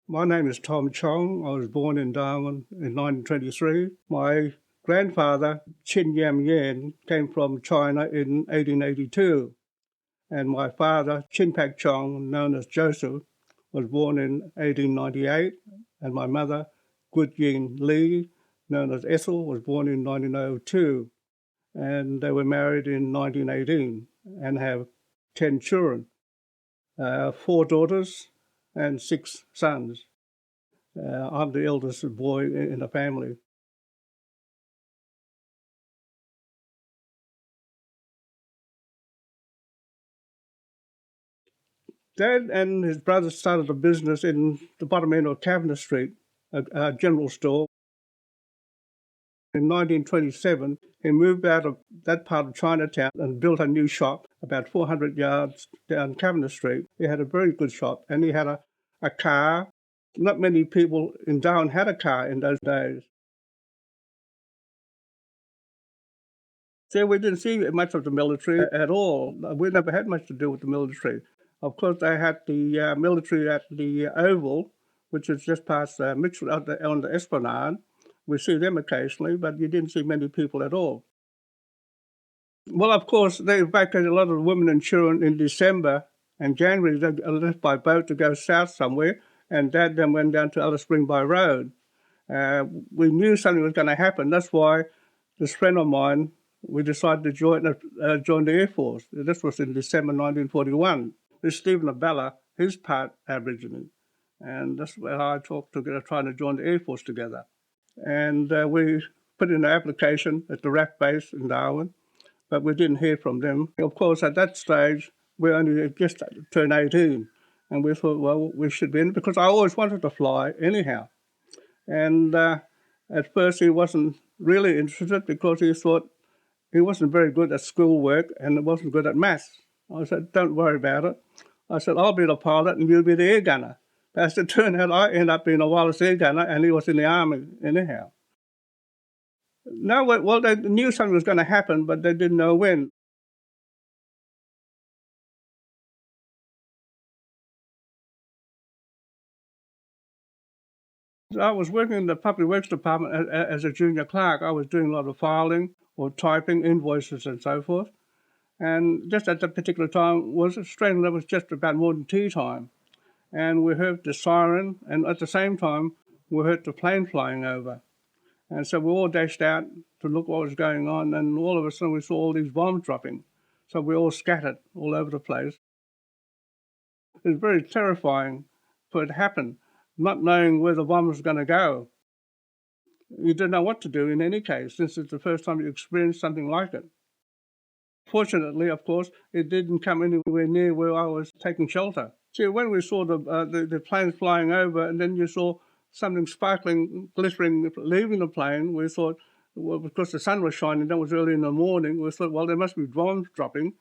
My name is Tom Cheong. I was born in Darwin in 1923. My grandfather, Ying, came from China in 1882. And my father, Pak Chong, known as Joseph, was born in 1898. And my mother, Goot Ying Lee, known as Ethel, was born in 1902. And they were married in 1918 and have 10 children, 4 daughters and 6 sons. I'm the eldest boy in the family. Dad and his brother started a business in the bottom end of Cavendish Street, a general store. In 1927, he moved out of that part of Chinatown and built a new shop about 400 yards down Cavendish Street. He had a very good shop and he had a car. Not many people in Darwin had a car in those days. So we didn't see much of the military at all. We never had much to do with the military. Of course, they had the military at the Oval, which is just past Mitchell on the Esplanade. We see them occasionally, but you didn't see many people at all. Well, of course, they evacuated a lot of women and children in December and January. They left by boat to go south somewhere, and Dad then went down to Alice Spring by road. We knew something was going to happen. That's why this friend of mine, we decided to join the Air Force. This was in December 1941. This Stephen Abella, he's part Aboriginal, and that's where I talked together, trying to join the Air Force together. And we put in an application at the RAAF base in Darwin, but we didn't hear from them. Of course, at that stage, we only just turned 18, and we thought, well, we should be in, because I always wanted to fly anyhow. And at first, he wasn't really interested because he thought he wasn't very good at schoolwork and wasn't good at maths. I said, don't worry about it. I said, I'll be the pilot and you'll be the air gunner. As it turned out, I ended up being a wireless air gunner and he was in the army anyhow. No, well, they knew something was going to happen, but they didn't know when. I was working in the public works department as a junior clerk. I was doing a lot of filing or typing invoices and so forth. And just at that particular time was strange. That was just about more than tea time. And we heard the siren, and at the same time, we heard the plane flying over. And so we all dashed out to look what was going on, and all of a sudden we saw all these bombs dropping. So we all scattered all over the place. It was very terrifying for it to happen, not knowing where the bomb was going to go. You didn't know what to do in any case, since it's the first time you experienced something like it. Fortunately, of course, it didn't come anywhere near where I was taking shelter. See, when we saw the planes flying over, and then you saw something sparkling, glittering, leaving the plane, we thought, well, because the sun was shining, that was early in the morning, we thought, well, there must be bombs dropping.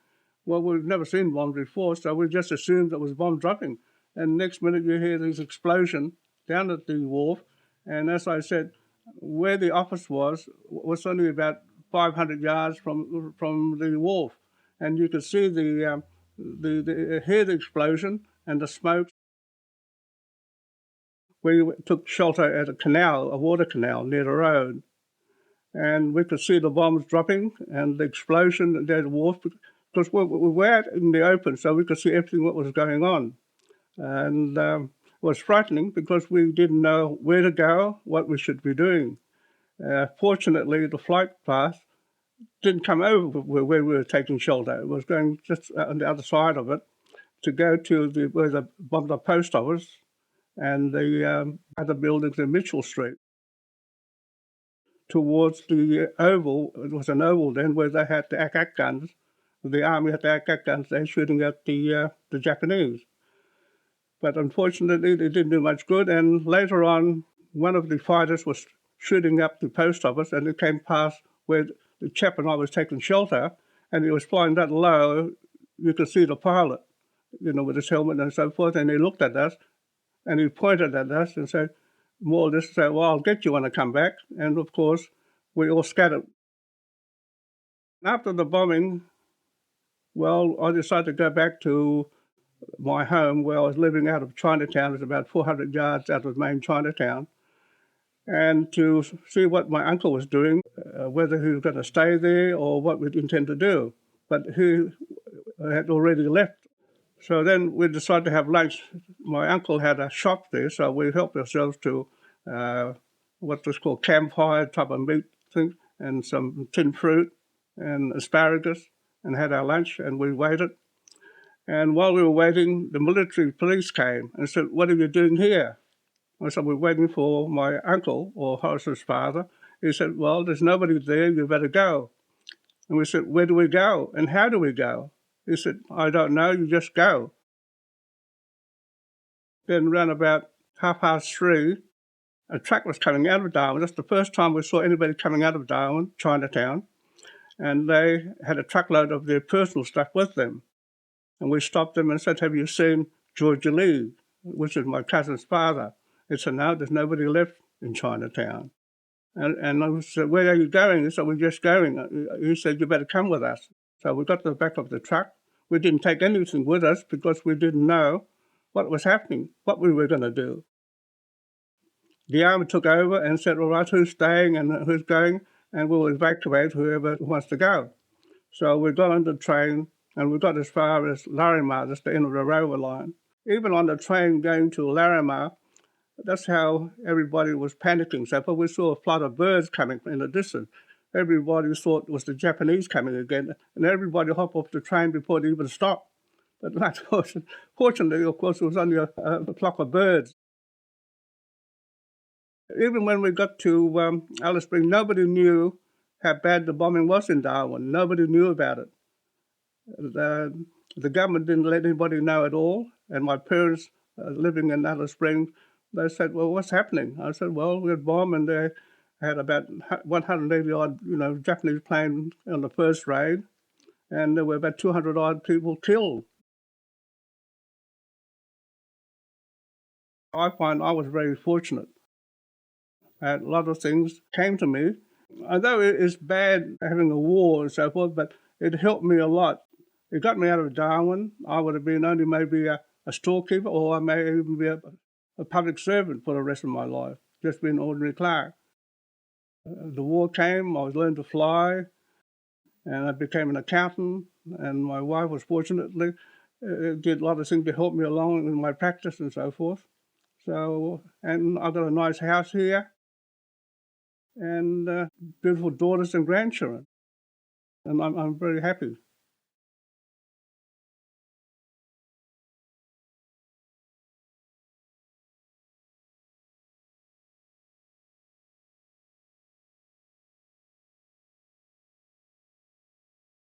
Well, we've never seen bombs before, so we just assumed it was bomb dropping. And next minute you hear this explosion down at the wharf, and as I said, where the office was only about 500 yards from the wharf, and you could see hear the explosion and the smoke. We took shelter at a water canal near the road, and we could see the bombs dropping and the explosion at the wharf, because we were out in the open, so we could see everything what was going on. And it was frightening because we didn't know where to go, what we should be doing. Fortunately, the flight path didn't come over where we were taking shelter. It was going just on the other side of it to go to where the post office and the other buildings in Mitchell Street. Towards the oval, it was an oval then where they had the ack guns. The army had the ack guns. They were shooting at the Japanese. But unfortunately, they didn't do much good. And later on, one of the fighters was shooting up the post office, and it came past where the chap and I was taking shelter, and he was flying that low. You could see the pilot, with his helmet and so forth. And he looked at us, and he pointed at us and said, more or less, say, well, I'll get you when I come back. And of course, we all scattered. After the bombing, well, I decided to go back to my home where I was living out of Chinatown. It's about 400 yards out of main Chinatown. And to see what my uncle was doing, whether he was going to stay there or what we'd intend to do. But he had already left. So then we decided to have lunch. My uncle had a shop there, so we helped ourselves to what was called campfire type of meat thing, and some tinned fruit and asparagus, and had our lunch, and we waited. And while we were waiting, the military police came and said, "What are you doing here?" I said, "We're waiting for my uncle," or Horace's father. He said, "Well, there's nobody there, you better go." And we said, "Where do we go? And how do we go?" He said, "I don't know, you just go." Then around about 3:30, a truck was coming out of Darwin. That's the first time we saw anybody coming out of Darwin, Chinatown. And they had a truckload of their personal stuff with them. And we stopped them and said, "Have you seen Georgia Lee?" which is my cousin's father. He said, "No, there's nobody left in Chinatown." And I said, "Where are you going?" He said, "We're just going." He said, "You better come with us." So we got to the back of the truck. We didn't take anything with us because we didn't know what was happening, what we were going to do. The army took over and said, "All right, who's staying and who's going?" And we'll evacuate whoever wants to go. So we got on the train and we got as far as Larimar, that's the end of the railway line. Even on the train going to Larimar, that's how everybody was panicking. So when we saw a flood of birds coming in the distance, everybody thought it was the Japanese coming again, and everybody hopped off the train before it even stopped. But fortunately, of course, it was only a flock of birds. Even when we got to Alice Springs, nobody knew how bad the bombing was in Darwin. Nobody knew about it. The government didn't let anybody know at all. And my parents, living in Alice Springs, they said, "Well, what's happening?" I said, "Well, we had bombed, and they had about 180 odd, Japanese planes on the first raid, and there were about 200 odd people killed." I find I was very fortunate. A lot of things came to me. Although it's bad having a war and so forth, but it helped me a lot. It got me out of Darwin. I would have been only maybe a storekeeper, or I may even be a public servant for the rest of my life, just be an ordinary clerk. The war came, I was learned to fly, and I became an accountant, and my wife was fortunately did a lot of things to help me along in my practice and so forth. So, and I got a nice house here, and beautiful daughters and grandchildren, and I'm very happy.